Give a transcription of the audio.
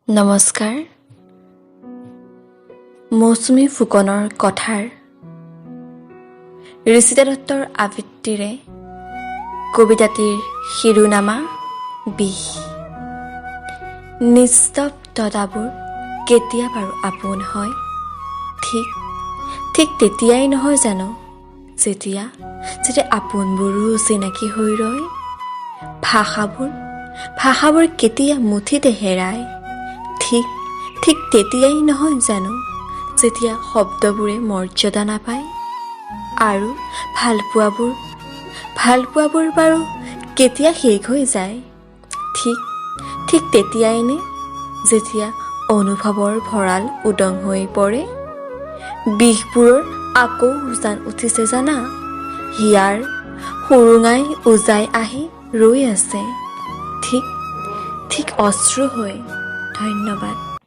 নমস্কাৰ। মৌচুমী ফুকনৰ কথাৰ ঋষিতা দত্তৰ আবৃত্তিৰে কবিতাটিৰ শিৰোনামা বিষ। নিস্তব্ধতাবোৰ কেতিয়া বাৰু আপোন হয়, ঠিক তেতিয়াই নহয় জানো যেতিয়া আপোনবোৰো চিনাকি হৈ ৰয়। ভাষাবোৰ কেতিয়া মুঠিতে হেৰায়, ঠিক তেতিয়াই নহয় জানো যেতিয়া শব্দবোৰে মৰ্যাদা নাপায়। আৰু ভালপোৱাবোৰ বাৰু কেতিয়া শেষ হৈ যায়, ঠিক তেতিয়াই নে যেতিয়া অনুভৱৰ ভঁৰাল উদং হৈ পৰে। বিষবোৰৰ আকৌ উজান উঠিছে জানা, হিয়াৰ সুৰুঙাই উজাই আহি ৰৈ আছে ঠিক অশ্ৰু হৈ। ধন্যবাদ।